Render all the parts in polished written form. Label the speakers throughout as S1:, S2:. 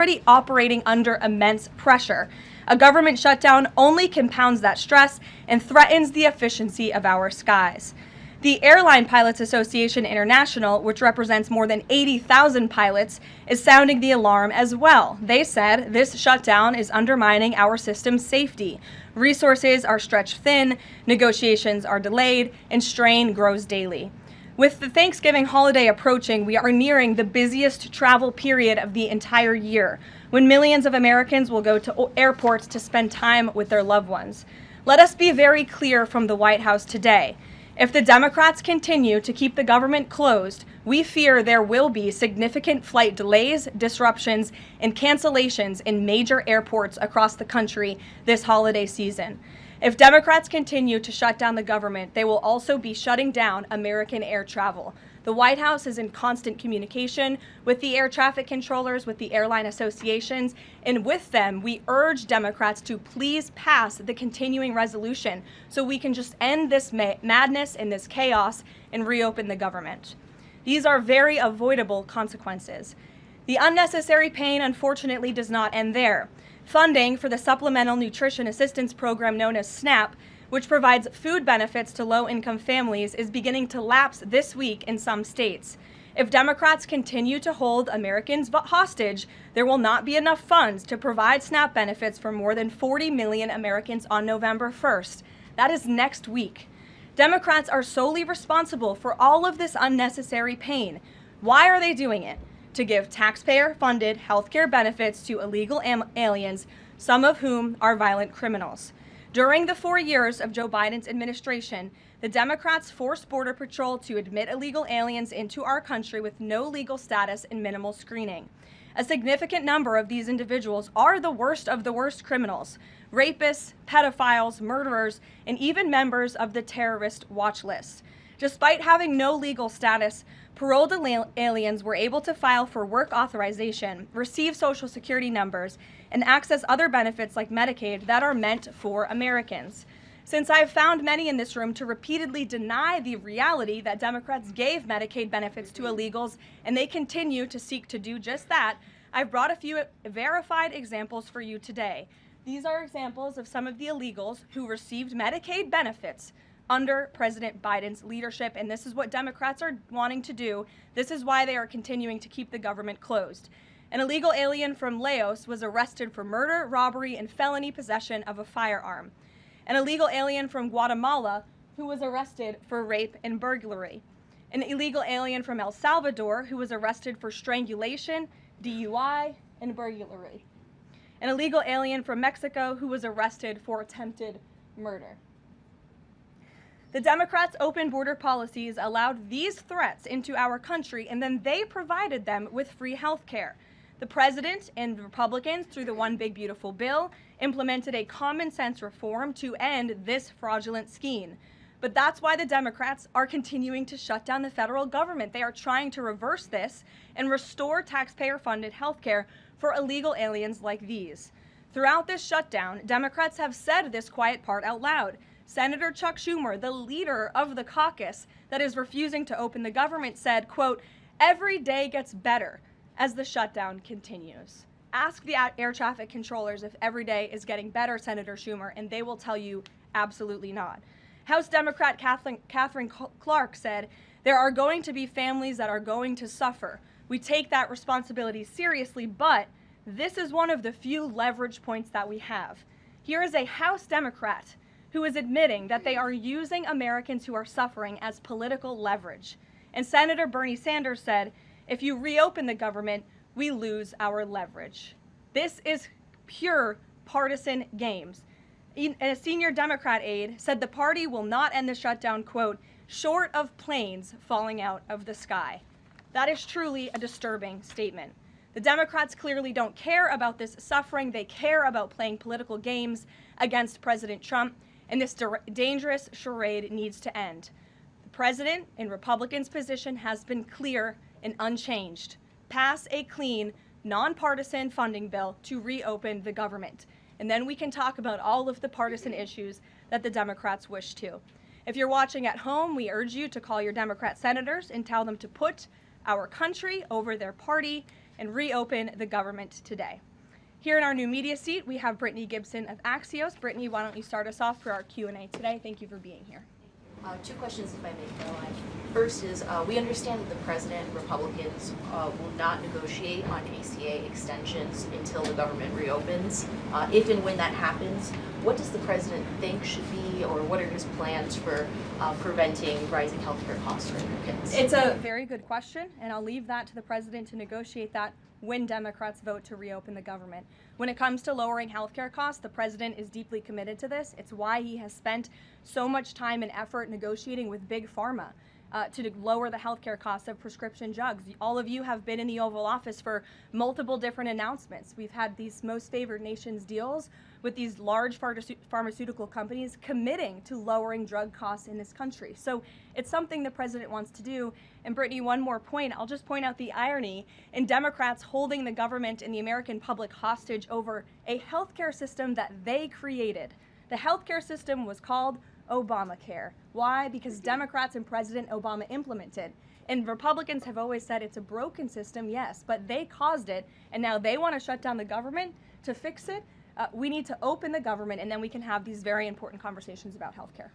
S1: already operating under immense pressure. A government shutdown only compounds that stress and threatens the efficiency of our skies. The Airline Pilots Association International, which represents more than 80,000 pilots, is sounding the alarm as well. They said this shutdown is undermining our system's safety. Resources are stretched thin, negotiations are delayed, and strain grows daily. With the Thanksgiving holiday approaching, we are nearing the busiest travel period of the entire year, when millions of Americans will go to airports to spend time with their loved ones. Let us be very clear from the White House today. If the Democrats continue to keep the government closed, we fear there will be significant flight delays, disruptions, and cancellations in major airports across the country this holiday season. If Democrats continue to shut down the government, they will also be shutting down American air travel. The White House is in constant communication with the air traffic controllers, with the airline associations, and with them, we urge Democrats to please pass the continuing resolution so we can just end this madness and this chaos and reopen the government. These are very avoidable consequences. The unnecessary pain, unfortunately, does not end there. Funding for the Supplemental Nutrition Assistance Program known as SNAP, which provides food benefits to low-income families, is beginning to lapse this week in some states. If Democrats continue to hold Americans hostage, there will not be enough funds to provide SNAP benefits for more than 40 million Americans on November 1st. That is next week. Democrats are solely responsible for all of this unnecessary pain. Why are they doing it? To give taxpayer-funded healthcare benefits to illegal aliens, some of whom are violent criminals. During the 4 years of Joe Biden's administration, the Democrats forced Border Patrol to admit illegal aliens into our country with no legal status and minimal screening. A significant number of these individuals are the worst of the worst criminals: rapists, pedophiles, murderers, and even members of the terrorist watch list. Despite having no legal status, paroled aliens were able to file for work authorization, receive Social Security numbers, and access other benefits like Medicaid that are meant for Americans. Since I've found many in this room to repeatedly deny the reality that Democrats gave Medicaid benefits to illegals, and they continue to seek to do just that, I've brought a few verified examples for you today. These are examples of some of the illegals who received Medicaid benefits under President Biden's leadership, and this is what Democrats are wanting to do. This is why they are continuing to keep the government closed. An illegal alien from Laos was arrested for murder, robbery, and felony possession of a firearm. An illegal alien from Guatemala who was arrested for rape and burglary. An illegal alien from El Salvador who was arrested for strangulation, DUI, and burglary. An illegal alien from Mexico who was arrested for attempted murder. The Democrats' open border policies allowed these threats into our country, and then they provided them with free health care. The president and Republicans, through the One Big Beautiful Bill, implemented a common sense reform to end this fraudulent scheme. But that's why the Democrats are continuing to shut down the federal government. They are trying to reverse this and restore taxpayer-funded health care for illegal aliens like these. Throughout this shutdown, Democrats have said this quiet part out loud. Senator Chuck Schumer, the leader of the caucus that is refusing to open the government, said, quote, "Every day gets better as the shutdown continues." Ask the air traffic controllers if every day is getting better, Senator Schumer, and they will tell you absolutely not. House Democrat Catherine Clark said, "There are going to be families that are going to suffer. We take that responsibility seriously, but this is one of the few leverage points that we have." Here is a House Democrat who is admitting that they are using Americans who are suffering as political leverage. And Senator Bernie Sanders said, "If you reopen the government, we lose our leverage." This is pure partisan games. A senior Democrat aide said the party will not end the shutdown, quote, "short of planes falling out of the sky." That is truly a disturbing statement. The Democrats clearly don't care about this suffering. They care about playing political games against President Trump, and this dangerous charade needs to end. The president and Republicans' position has been clear and unchanged. Pass a clean, nonpartisan funding bill to reopen the government. And then we can talk about all of the partisan issues that the Democrats wish to. If you're watching at home, we urge you to call your Democrat senators and tell them to put our country over their party and reopen the government today. Here in our new media seat, we have Brittany Gibson of Axios. Brittany, why don't you start us off for our Q&A today? Thank you for being here.
S2: Two questions, if I may, Caroline. First is, we understand that the president and Republicans will not negotiate on ACA extensions until the government reopens. If and when that happens, what does the president think should be, or what are his plans for preventing rising healthcare costs for Americans?
S1: It's a very good question, and I'll leave that to the president to negotiate that when Democrats vote to reopen the government. When it comes to lowering healthcare costs, the president is deeply committed to this. It's why he has spent so much time and effort negotiating with Big Pharma to lower the healthcare costs of prescription drugs. All of you have been in the Oval Office for multiple different announcements. We've had these most favored nations deals with these large pharmaceutical companies committing to lowering drug costs in this country. So it's something the president wants to do. And Brittany, one more point. I'll just point out the irony in Democrats holding the government and the American public hostage over a healthcare system that they created. The healthcare system was called Obamacare. Why? Because Democrats and President Obama implemented. And Republicans have always said it's a broken system, yes, but they caused it, and now they want to shut down the government to fix it. We need to open the government, and then we can have these very important conversations about healthcare.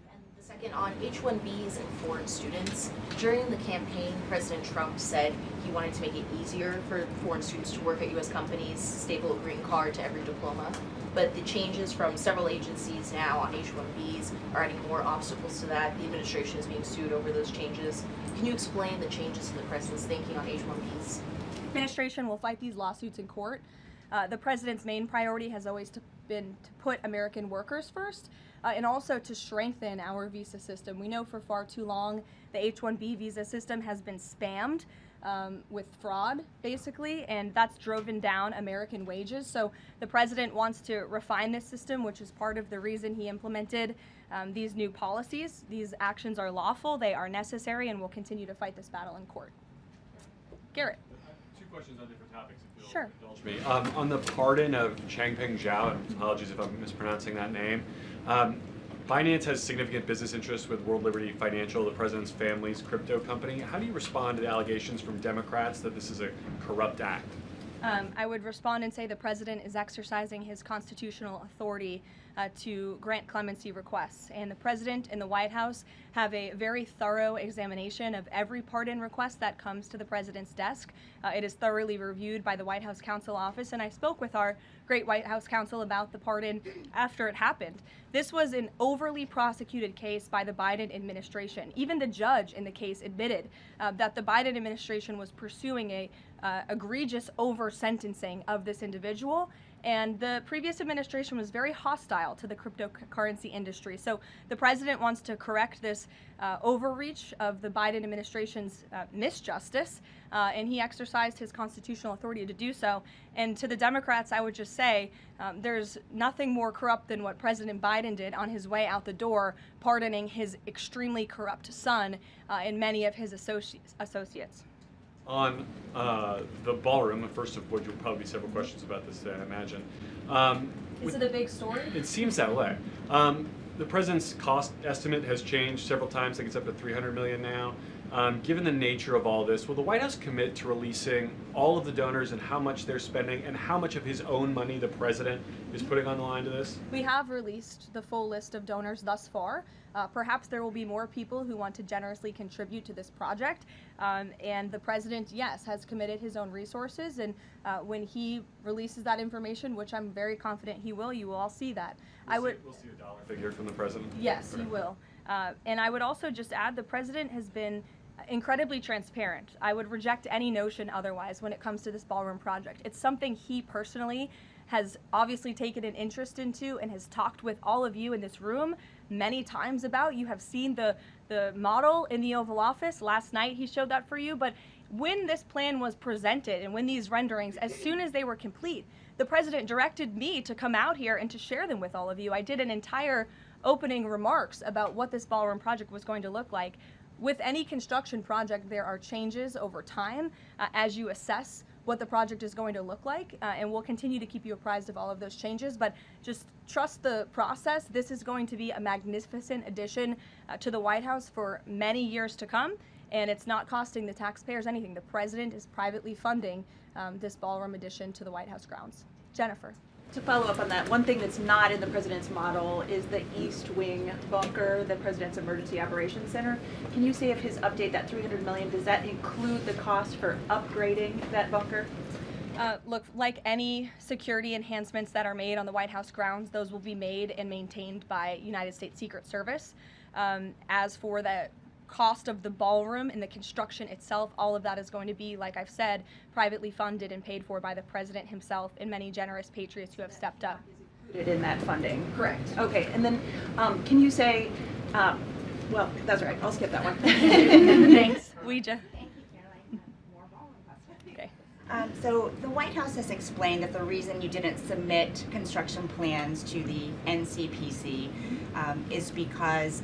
S2: And the second, on H-1Bs and foreign students, during the campaign, President Trump said he wanted to make it easier for foreign students to work at U.S. companies, staple a green card to every diploma. But the changes from several agencies now on H-1Bs are adding more obstacles to that. The administration is being sued over those changes. Can you explain the changes in the president's thinking on H-1Bs?
S1: The administration will fight these lawsuits in court. The president's main priority has always been to put American workers first and also to strengthen our visa system. We know for far too long the H-1B visa system has been spammed with fraud, basically, and that's driven down American wages. So the president wants to refine this system, which is part of the reason he implemented these new policies. These actions are lawful, they are necessary, and we'll continue to fight this battle in court. Garrett.
S3: Two questions on different topics, if you'll
S1: Sure.
S3: indulge me. On the pardon of Changpeng Zhao, and apologies if I'm mispronouncing that name, Binance has significant business interests with World Liberty Financial, the president's family's crypto company. How do you respond to the allegations from Democrats that this is a corrupt act?
S1: I would respond and say the president is exercising his constitutional authority to grant clemency requests. And the president and the White House have a very thorough examination of every pardon request that comes to the president's desk. It is thoroughly reviewed by the White House Counsel Office, and I spoke with our great White House counsel about the pardon after it happened. This was an overly prosecuted case by the Biden administration. Even the judge in the case admitted that the Biden administration was pursuing a egregious over-sentencing of this individual, and the previous administration was very hostile to the cryptocurrency industry. So the president wants to correct this overreach of the Biden administration's misjustice, and he exercised his constitutional authority to do so. And to the Democrats, I would just say there's nothing more corrupt than what President Biden did on his way out the door, pardoning his extremely corrupt son and many of his associates.
S3: On the ballroom, first of which will probably be several questions about this today, I imagine.
S1: Is it a big story?
S3: It seems that way. The president's cost estimate has changed several times. I think it's up to $300 million now. Given the nature of all this, will the White House commit to releasing all of the donors and how much they're spending and how much of his own money the president is putting on the line to this?
S1: We have released the full list of donors thus far. Perhaps there will be more people who want to generously contribute to this project. And the president, yes, has committed his own resources. And when he releases that information, which I'm very confident he will, you will all see that.
S3: We'll see a dollar figure from the president?
S1: Yes, you will. And I would also just add the president has been incredibly transparent. I would reject any notion otherwise when it comes to this ballroom project. It's something he personally has obviously taken an interest into and has talked with all of you in this room many times about. You have seen the model in the Oval Office. Last night he showed that for you. But when this plan was presented and when these renderings, as soon as they were complete, the president directed me to come out here and to share them with all of you. I did an entire opening remarks about what this ballroom project was going to look like. With any construction project, there are changes over time as you assess what the project is going to look like, and we'll continue to keep you apprised of all of those changes, but just trust the process. This is going to be a magnificent addition to the White House for many years to come, and it's not costing the taxpayers anything. The president is privately funding this ballroom addition to the White House grounds. Jennifer.
S4: To follow up on that, one thing that's not in the president's model is the East Wing bunker, the president's emergency operations center. Can you say if his update, that $300 million, does that include the cost for upgrading that bunker?
S1: Look, like any security enhancements that are made on the White House grounds, those will be made and maintained by United States Secret Service. As for the cost of the ballroom and the construction itself, all of that is going to be, like I've said, privately funded and paid for by the president himself and many generous patriots who have stepped up.
S4: Is included in that funding?
S1: Correct.
S4: Okay, and then can you say, well, that's all right, I'll skip that one.
S1: Thanks. Ouija.
S5: Thank you, Karoline. More ballroom questions.
S1: Okay.
S5: So the White House has explained that the reason you didn't submit construction plans to the NCPC is because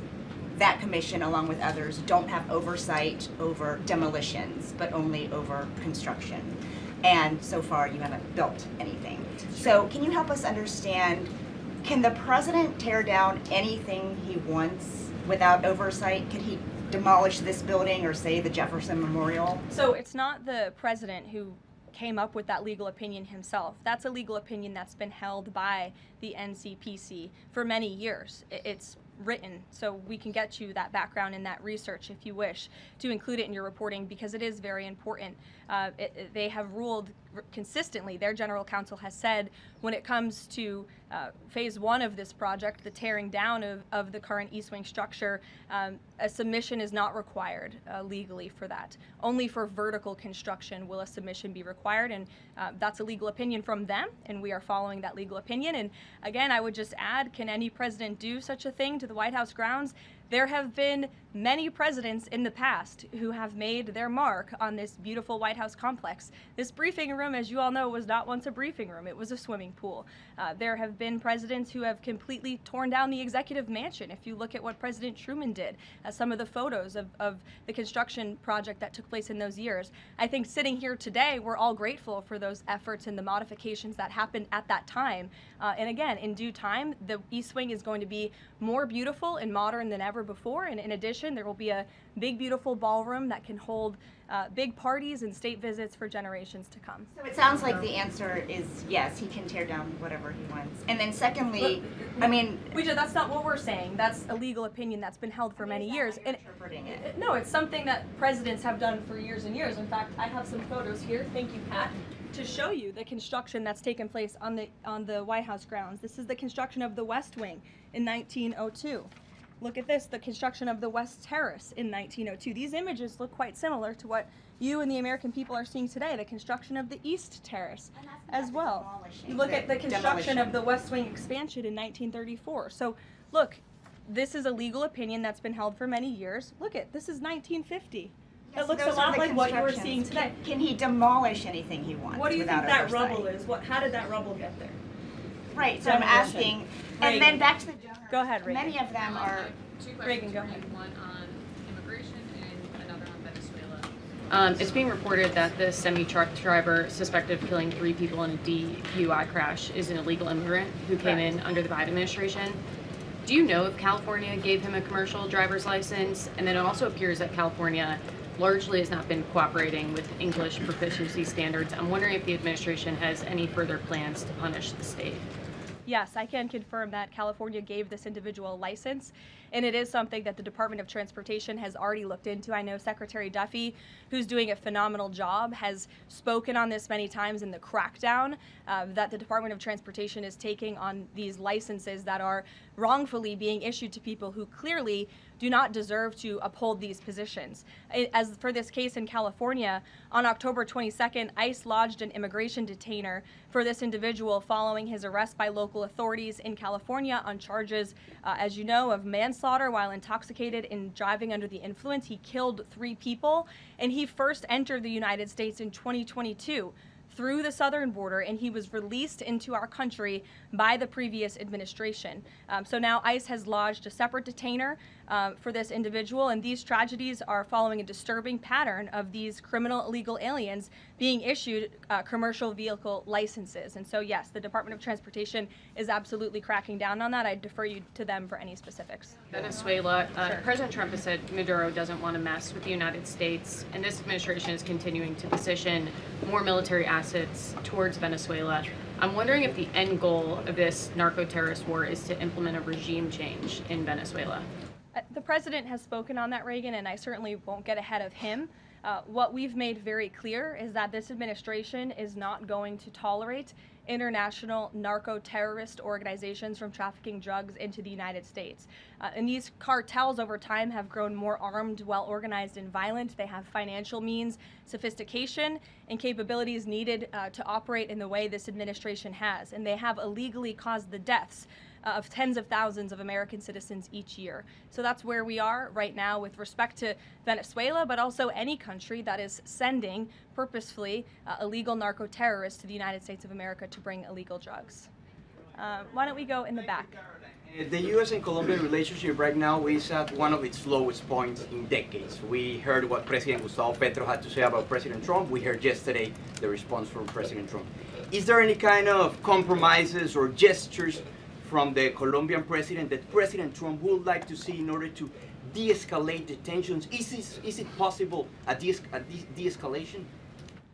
S5: that commission, along with others, don't have oversight over demolitions, but only over construction. And so far, you haven't built anything. So can you help us understand, can the president tear down anything he wants without oversight? Could he demolish this building or, say, the Jefferson Memorial?
S1: So it's not the president who came up with that legal opinion himself. That's a legal opinion that's been held by the NCPC for many years. It's written, so we can get you that background and that research if you wish to include it in your reporting, because it is very important. They have ruled consistently, their general counsel has said, when it comes to phase one of this project, the tearing down of the current East Wing structure, a submission is not required legally for that. Only for vertical construction will a submission be required, and that's a legal opinion from them, and we are following that legal opinion. And again, I would just add, can any president do such a thing to the White House grounds? There have been many presidents in the past who have made their mark on this beautiful White House complex. This briefing room, as you all know, was not once a briefing room. It was a swimming pool. There have been presidents who have completely torn down the executive mansion. If you look at what President Truman did, some of the photos of the construction project that took place in those years, I think sitting here today, we're all grateful for those efforts and the modifications that happened at that time. And again, in due time, the East Wing is going to be more beautiful and modern than ever before, and in addition, there will be a big, beautiful ballroom that can hold big parties and state visits for generations to come.
S5: So it sounds like the answer is yes, he can tear down whatever he wants. And then secondly,
S1: Ouija, that's not what we're saying. That's a legal opinion that's been held for many years.
S5: And interpreting it.
S1: No, it's something that presidents have done for years and years. In fact, I have some photos here. Thank you, Pat, to show you the construction that's taken place on the White House grounds. This is the construction of the West Wing in 1902. Look at this, the construction of the West Terrace in 1902. These images look quite similar to what you and the American people are seeing today, the construction of the East Terrace as well. You look at the construction of the West Wing expansion in 1934. So look, this is a legal opinion that's been held for many years. Look at, this is 1950.
S5: Yes,
S1: it looks a lot like what you were seeing today.
S5: Can he demolish anything he wants?
S1: What do you think that
S5: oversight?
S1: rubble is? How did that rubble get there?
S5: Right, so I'm asking, and then back to the donors.
S1: Go ahead, Reagan.
S5: Many of them are.
S6: Two
S1: Reagan,
S6: questions.
S1: go ahead.
S6: One on immigration and another on Venezuela. It's being reported that the semi-truck driver suspected of killing 3 people in a DUI crash is an illegal immigrant who came in under the Biden administration. Do you know if California gave him a commercial driver's license? And then it also appears that California largely has not been cooperating with English proficiency standards. I'm wondering if the administration has any further plans to punish the state.
S1: Yes, I can confirm that California gave this individual a license, and it is something that the Department of Transportation has already looked into. I know Secretary Duffy, who's doing a phenomenal job, has spoken on this many times in the crackdown that the Department of Transportation is taking on these licenses that are wrongfully being issued to people who clearly do not deserve to uphold these positions. As for this case in California, on October 22nd, ICE lodged an immigration detainer for this individual following his arrest by local authorities in California on charges, as you know, of manslaughter while intoxicated and driving under the influence. He killed 3 people, and he first entered the United States in 2022 through the southern border, and he was released into our country by the previous administration. So now ICE has lodged a separate detainer for this individual, and these tragedies are following a disturbing pattern of these criminal illegal aliens being issued commercial vehicle licenses. And so yes, the Department of Transportation is absolutely cracking down on that. I defer you to them for any specifics.
S6: Venezuela, President Trump has said Maduro doesn't want to mess with the United States, and this administration is continuing to position more military assets towards Venezuela. I'm wondering if the end goal of this narco-terrorist war is to implement a regime change in Venezuela.
S1: The president has spoken on that, Reagan, and I certainly won't get ahead of him. What we've made very clear is that this administration is not going to tolerate international narco-terrorist organizations from trafficking drugs into the United States. And these cartels over time have grown more armed, well-organized, and violent. They have financial means, sophistication, and capabilities needed to operate in the way this administration has. And they have illegally caused the deaths of tens of thousands of American citizens each year. So that's where we are right now with respect to Venezuela, but also any country that is sending purposefully illegal narco-terrorists to the United States of America to bring illegal drugs. Why don't we go in the back?
S7: The U.S. and Colombia relationship right now is at one of its lowest points in decades. We heard what President Gustavo Petro had to say about President Trump. We heard yesterday the response from President Trump. Is there any kind of compromises or gestures from the Colombian president that President Trump would like to see in order to de-escalate the tensions? Is it possible a de-escalation?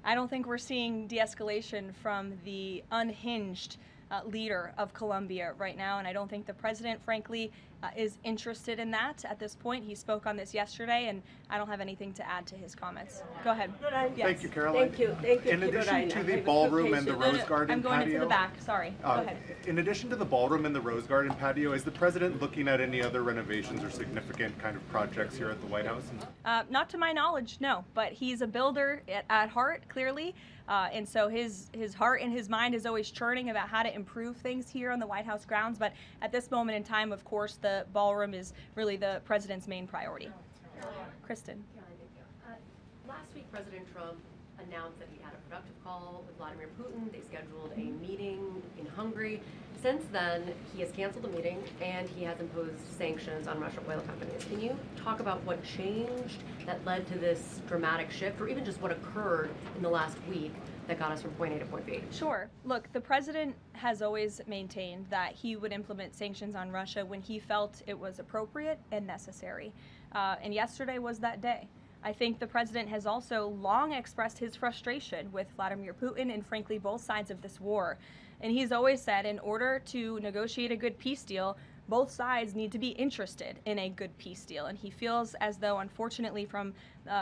S1: I don't think we're seeing de-escalation from the unhinged leader of Colombia right now, and I don't think the president, frankly, is interested in that at this point. He spoke on this yesterday, and I don't have anything to add to his comments. Go ahead.
S8: Yes.
S9: Thank you, Caroline.
S8: Thank you.
S9: In addition to the ballroom and the Rose Garden
S1: I'm going
S9: patio,
S1: into the back, sorry. Go ahead.
S9: In addition to the ballroom and the Rose Garden patio, is the president looking at any other renovations or significant kind of projects here at the White House?
S1: Not to my knowledge, no, but he's a builder at heart, clearly, and so his heart and his mind is always churning about how to improve things here on the White House grounds, but at this moment in time, of course, the ballroom is really the president's main priority. Kristen.
S10: Last week, President Trump announced that he had a productive call with Vladimir Putin. They scheduled a meeting in Hungary. Since then, he has canceled the meeting and he has imposed sanctions on Russian oil companies. Can you talk about what changed that led to this dramatic shift, or even just what occurred in the last week that got us from point A to point B?
S1: Sure. Look, the president has always maintained that he would implement sanctions on Russia when he felt it was appropriate and necessary. And yesterday was that day. I think the president has also long expressed his frustration with Vladimir Putin and, frankly, both sides of this war. And he's always said in order to negotiate a good peace deal, both sides need to be interested in a good peace deal. And he feels as though, unfortunately, from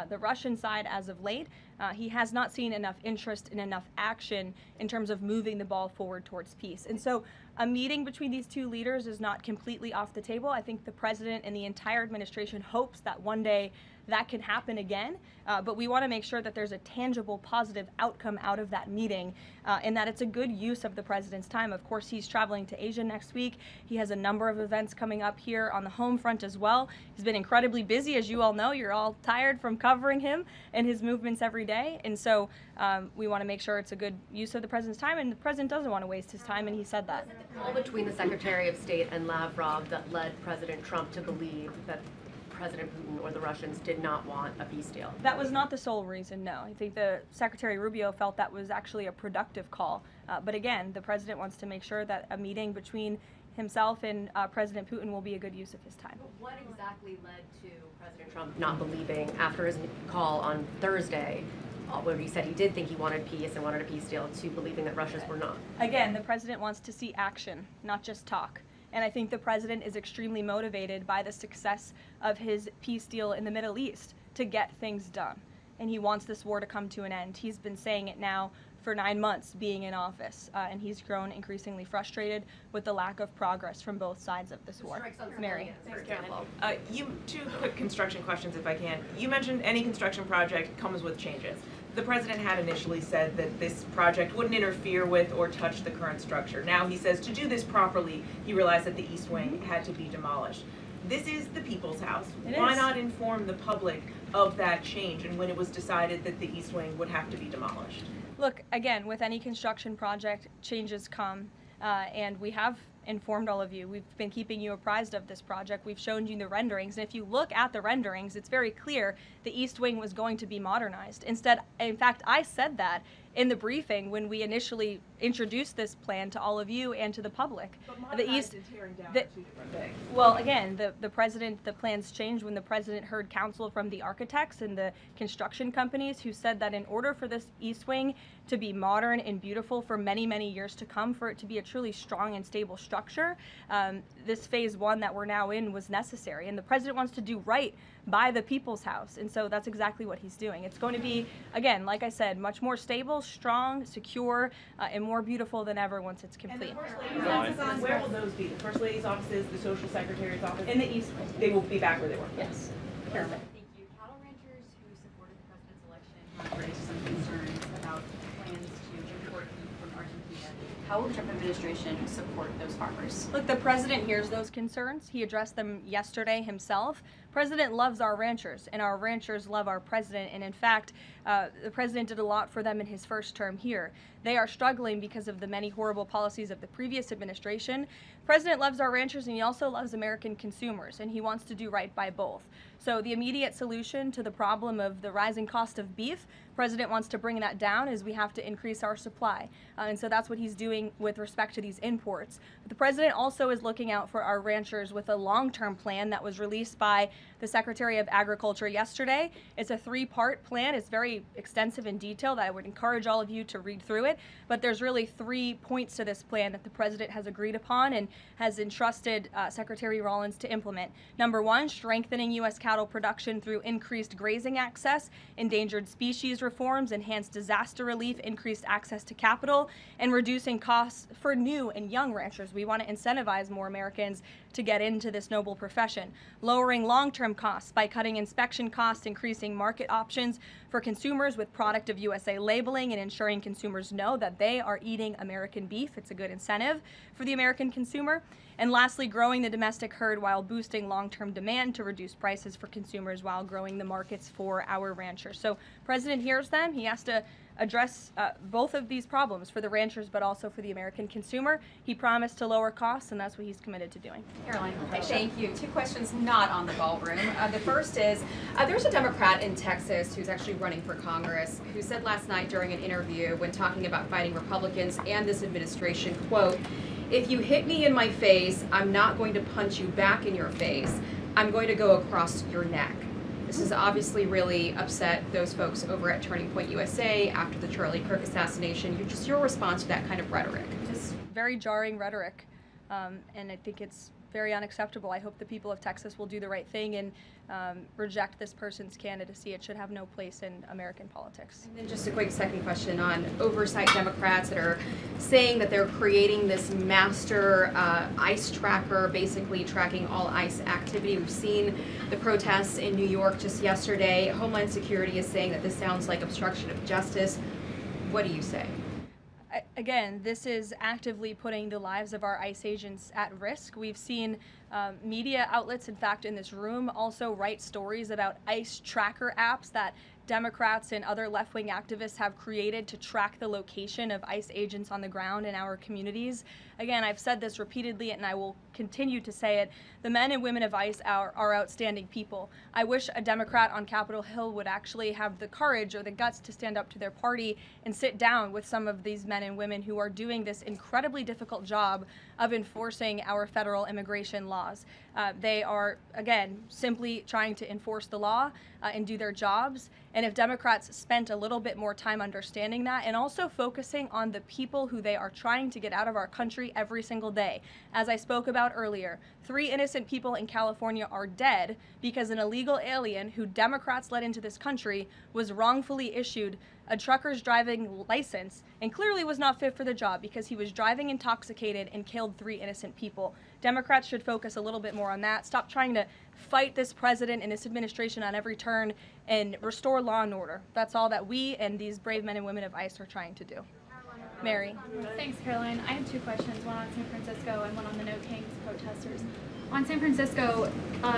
S1: the Russian side as of late, he has not seen enough interest and enough action in terms of moving the ball forward towards peace. And so a meeting between these two leaders is not completely off the table. I think the president and the entire administration hopes that one day that can happen again, but we want to make sure that there's a tangible, positive outcome out of that meeting, and that it's a good use of the president's time. Of course, he's traveling to Asia next week. He has a number of events coming up here on the home front as well. He's been incredibly busy, as you all know. You're all tired from covering him and his movements every day, and so we want to make sure it's a good use of the president's time, and the president doesn't want to waste his time, and he said that.
S10: The call between the Secretary of State and Lavrov that led President Trump to believe that President Putin or the Russians did not want a peace deal?
S1: That was not the sole reason, no. I think the Secretary Rubio felt that was actually a productive call. But again, the president wants to make sure that a meeting between himself and President Putin will be a good use of his time.
S10: But what exactly led to President Trump not believing, after his call on Thursday, where he said he did think he wanted peace and wanted a peace deal, to believing that Russians were not?
S1: Again, the president wants to see action, not just talk. And I think the president is extremely motivated by the success of his peace deal in the Middle East to get things done. And he wants this war to come to an end. He's been saying it now for 9 months being in office, and he's grown increasingly frustrated with the lack of progress from both sides of this war. Mary.
S10: For example.
S11: Two quick construction questions, if I can. You mentioned any construction project comes with changes. The president had initially said that this project wouldn't interfere with or touch the current structure. Now he says to do this properly, he realized that the East Wing had to be demolished. This is the people's house. Why not inform the public of that change and when it was decided that the East Wing would have to be demolished?
S1: Look, again, with any construction project, changes come. And we have informed all of you. We've been keeping you apprised of this project. We've shown you the renderings. And if you look at the renderings, it's very clear the East Wing was going to be modernized. Instead, in fact, I said that in the briefing when we initially introduced this plan to all of you and to the public.
S4: But modernized and tearing down are two different things.
S1: Well, again, the plans changed when the president heard counsel from the architects and the construction companies who said that in order for this East Wing to be modern and beautiful for many, many years to come, for it to be a truly strong and stable structure, this phase one that we're now in was necessary. And the president wants to do right by the people's house. And so that's exactly what he's doing. It's going to be, again, like I said, much more stable, strong, secure, and more beautiful than ever once it's complete.
S11: And the First Lady's offices, where will those be? The First Lady's offices, the Social Secretary's office?
S1: In the East Wing.
S11: They will be back where they were?
S1: Yes.
S10: Thank you. Cattle ranchers who supported the president's election have raised some concerns about plans to import beef from Argentina. How will the Trump administration support those farmers?
S1: Look, the president hears those concerns. He addressed them yesterday himself. President loves our ranchers, and our ranchers love our president. And in fact, the president did a lot for them in his first term here. They are struggling because of the many horrible policies of the previous administration. The president loves our ranchers, and he also loves American consumers, and he wants to do right by both. So the immediate solution to the problem of the rising cost of beef, the president wants to bring that down, is we have to increase our supply. And so that's what he's doing with respect to these imports. But the president also is looking out for our ranchers with a long-term plan that was released by the Secretary of Agriculture yesterday. It's a 3-part plan. It's very extensive and detailed. I would encourage all of you to read through it. But there's really 3 points to this plan that the president has agreed upon and has entrusted Secretary Rollins to implement. Number 1, strengthening U.S. cattle production through increased grazing access, endangered species reforms, enhanced disaster relief, increased access to capital, and reducing costs for new and young ranchers. We want to incentivize more Americans to get into this noble profession. Lowering long-term costs by cutting inspection costs, increasing market options for consumers with product of USA labeling, and ensuring consumers know that they are eating American beef. It's a good incentive for the American consumer. And lastly, growing the domestic herd while boosting long-term demand to reduce prices for consumers while growing the markets for our ranchers. So President hears them. He has to address both of these problems for the ranchers but also for the American consumer. He promised to lower costs, and that's what he's committed to doing.
S10: Caroline, thank you. 2 questions not on the ballroom. The first is, there's a Democrat in Texas who's actually running for Congress who said last night during an interview when talking about fighting Republicans and this administration, quote, "If you hit me in my face, I'm not going to punch you back in your face. I'm going to go across your neck." This has obviously really upset those folks over at Turning Point USA after the Charlie Kirk assassination. Just your response to that kind of rhetoric?
S1: Just very jarring rhetoric, and I think it's very unacceptable. I hope the people of Texas will do the right thing and reject this person's candidacy. It should have no place in American politics.
S10: And then just a quick second question on oversight Democrats that are saying that they're creating this master ICE tracker, basically tracking all ICE activity. We've seen the protests in New York just yesterday. Homeland Security is saying that this sounds like obstruction of justice. What do you say?
S1: Again, this is actively putting the lives of our ICE agents at risk. We've seen media outlets, in fact, in this room also write stories about ICE tracker apps that Democrats and other left-wing activists have created to track the location of ICE agents on the ground in our communities. Again, I've said this repeatedly and I will continue to say it. The men and women of ICE are outstanding people. I wish a Democrat on Capitol Hill would actually have the courage or the guts to stand up to their party and sit down with some of these men and women who are doing this incredibly difficult job of enforcing our federal immigration laws. They are, again, simply trying to enforce the law and do their jobs. And if Democrats spent a little bit more time understanding that and also focusing on the people who they are trying to get out of our country every single day. As I spoke about earlier, 3 innocent people in California are dead because an illegal alien who Democrats let into this country was wrongfully issued a trucker's driving license and clearly was not fit for the job because he was driving intoxicated and killed 3 innocent people. Democrats should focus a little bit more on that. Stop trying to fight this president and this administration on every turn and restore law and order. That's all that we and these brave men and women of ICE are trying to do. Mary.
S8: Thanks, Caroline. I have 2 questions, one on San Francisco and one on the No Kings protesters. On San Francisco,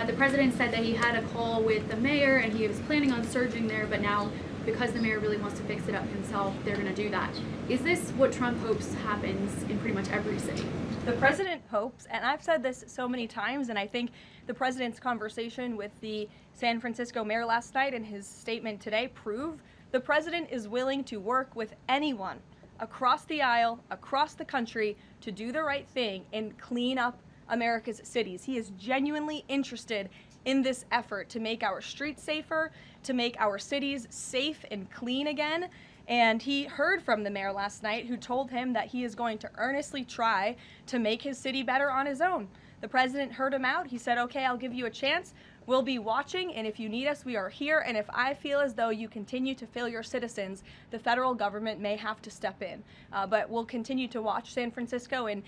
S8: the president said that he had a call with the mayor and he was planning on surging there, but now because the mayor really wants to fix it up himself, they're going to do that. Is this what Trump hopes happens in pretty much every city?
S1: The president hopes, and I've said this so many times, and I think the president's conversation with the San Francisco mayor last night and his statement today prove the president is willing to work with anyone across the aisle, across the country, to do the right thing and clean up America's cities. He is genuinely interested in this effort to make our streets safer, to make our cities safe and clean again. And he heard from the mayor last night, who told him that he is going to earnestly try to make his city better on his own. The president heard him out. He said, okay, I'll give you a chance. We'll be watching, and if you need us, we are here. And if I feel as though you continue to fail your citizens, the federal government may have to step in. But we'll continue to watch San Francisco, and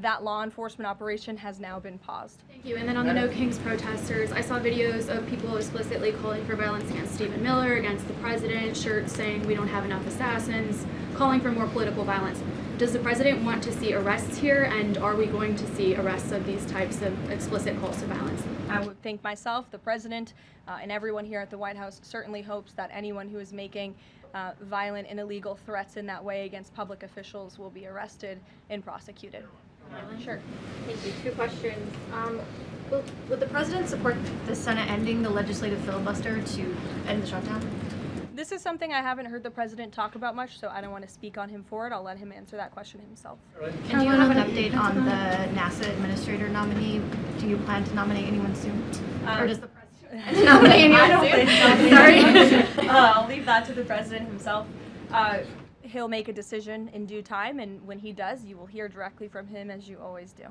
S1: that law enforcement operation has now been paused.
S8: Thank you. And then on the No Kings protesters, I saw videos of people explicitly calling for violence against Stephen Miller, against the president, shirts saying we don't have enough assassins, calling for more political violence. Does the president want to see arrests here, and are we going to see arrests of these types of explicit calls to violence?
S1: I would think myself, the president, and everyone here at the White House certainly hopes that anyone who is making violent and illegal threats in that way against public officials will be arrested and prosecuted. Sure.
S12: Thank you. 2 questions. Would the president support the Senate ending the legislative filibuster to end the shutdown?
S1: This is something I haven't heard the president talk about much, so I don't want to speak on him for it. I'll let him answer that question himself.
S12: And do you have an update on the NASA administrator nominee? Do you plan to nominate anyone soon? Or does the president nominate anyone soon? Sorry.
S1: I'll leave that to the president himself. He'll make a decision in due time, and when he does, you will hear directly from him, as you always do.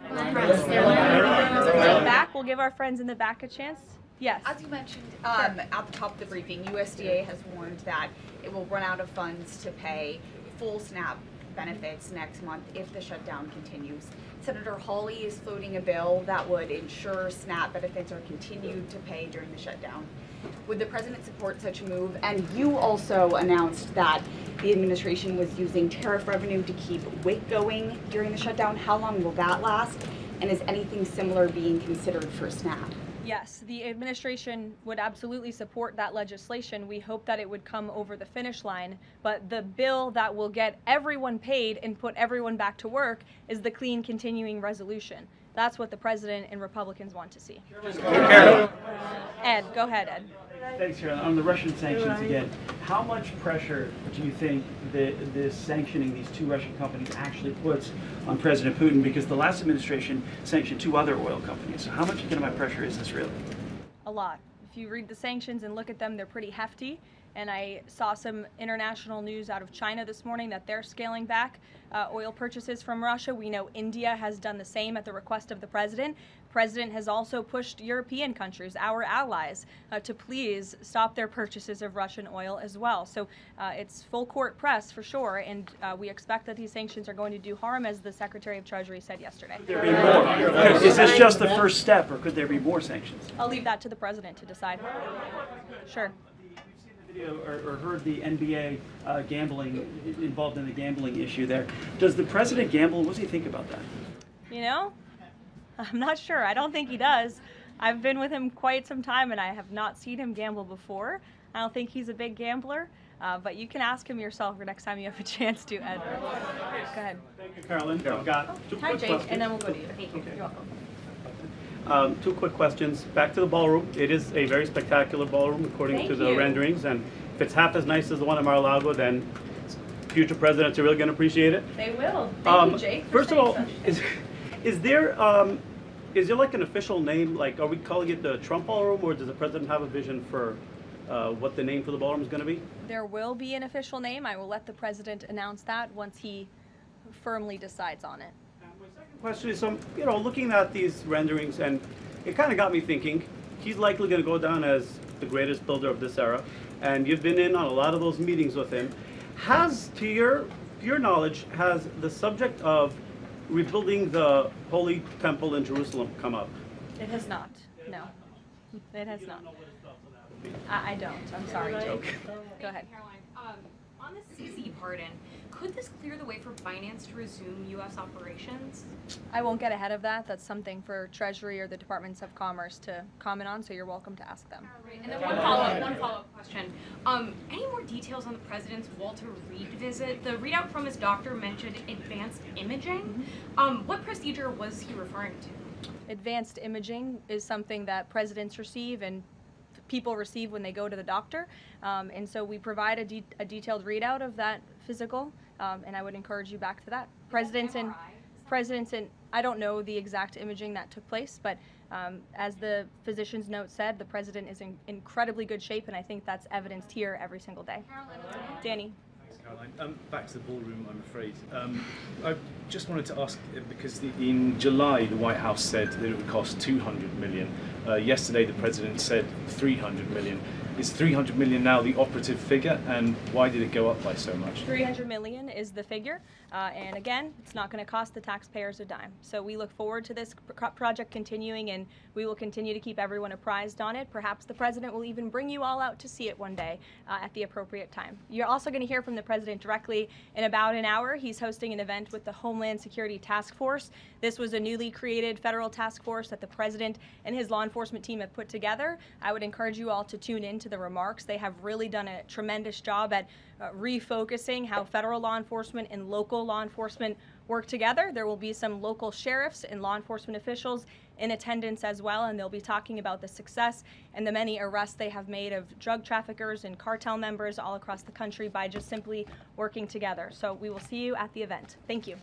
S1: Back, we'll give our friends in the back a chance. Yes.
S5: As you mentioned at the top of the briefing, USDA has warned that it will run out of funds to pay full SNAP benefits next month if the shutdown continues. Senator Hawley is floating a bill that would ensure SNAP benefits are continued to pay during the shutdown. Would the president support such a move? And you also announced that the administration was using tariff revenue to keep WIC going during the shutdown. How long will that last? And is anything similar being considered for SNAP?
S1: Yes, the administration would absolutely support that legislation. We hope that it would come over the finish line, but the bill that will get everyone paid and put everyone back to work is the clean continuing resolution. That's what the president and Republicans want to see. Ed, go ahead, Ed.
S13: Thanks, Caroline. On the Russian sanctions again, how much pressure do you think that this sanctioning these 2 Russian companies actually puts on President Putin? Because the last administration sanctioned 2 other oil companies. So how much economic pressure is this really?
S1: A lot. If you read the sanctions and look at them, they're pretty hefty. And I saw some international news out of China this morning that they're scaling back oil purchases from Russia. We know India has done the same at the request of the president. The president has also pushed European countries, our allies, to please stop their purchases of Russian oil as well. So it's full court press for sure, and we expect that these sanctions are going to do harm, as the Secretary of Treasury said yesterday.
S13: Could there be more? Is this just the first step, or could there be more sanctions?
S1: I'll leave that to the president to decide. Sure.
S13: Or heard the NBA gambling, involved in the gambling issue there. Does the president gamble? What does he think about that?
S1: You know, I'm not sure. I don't think he does. I've been with him quite some time, and I have not seen him gamble before. I don't think he's a big gambler, but you can ask him yourself the next time you have a chance to, Ed. Go ahead.
S13: Thank you, Caroline. I've got 2
S1: Hi,
S13: quick
S1: Jake,
S13: questions.
S1: and then we'll go to you. Thank you.
S13: Okay.
S1: You're welcome.
S14: 2 quick questions. Back to the ballroom. It is a very spectacular ballroom according to the renderings, and if it's half as nice as the one in Mar-a-Lago, then future presidents are really going to appreciate it.
S1: They will. Thank you, Jake.
S14: First of all, is there like an official name? Like, are we calling it the Trump ballroom, or does the president have a vision for what the name for the ballroom is going to be?
S1: There will be an official name. I will let the president announce that once he firmly decides on it.
S14: Question is, looking at these renderings, and it kind of got me thinking, he's likely going to go down as the greatest builder of this era, and you've been in on a lot of those meetings with him. Has, to your knowledge, has the subject of rebuilding the Holy Temple in Jerusalem come up?
S1: It has not, no. It has not. I don't. I'm sorry, Jake. Go ahead.
S15: Caroline, on the CC pardon, Could this clear the way for Binance to resume U.S. operations?
S1: I won't get ahead of that. That's something for Treasury or the Departments of Commerce to comment on, so you're welcome to ask them.
S15: And then one follow-up question. Any more details on the president's Walter Reed visit? The readout from his doctor mentioned advanced imaging. What procedure was he referring to?
S1: Advanced imaging is something that presidents receive and people receive when they go to the doctor, and so we provide a detailed readout of that physical, and I would encourage you back to that. Presidents and I don't know the exact imaging that took place, but as the physician's note said, the president is in incredibly good shape, and I think that's evidenced here every single day. Danny.
S16: Caroline. Back to the ballroom, I'm afraid. I just wanted to ask, because in July the White House said that it would cost $200 million. Yesterday the president said $300 million. Is $300 million now the operative figure, and why did it go up by so much?
S1: $300 million is the figure, and again, it's not going to cost the taxpayers a dime. So we look forward to this project continuing, and we will continue to keep everyone apprised on it. Perhaps the president will even bring you all out to see it one day at the appropriate time. You're also going to hear from the president directly in about an hour. He's hosting an event with the Homeland Security Task Force. This was a newly created federal task force that the president and his law enforcement team have put together. I would encourage you all to tune in to the remarks. They have really done a tremendous job at refocusing how federal law enforcement and local law enforcement work together. There will be some local sheriffs and law enforcement officials in attendance as well, and they'll be talking about the success and the many arrests they have made of drug traffickers and cartel members all across the country by just simply working together. So we will see you at the event. Thank you.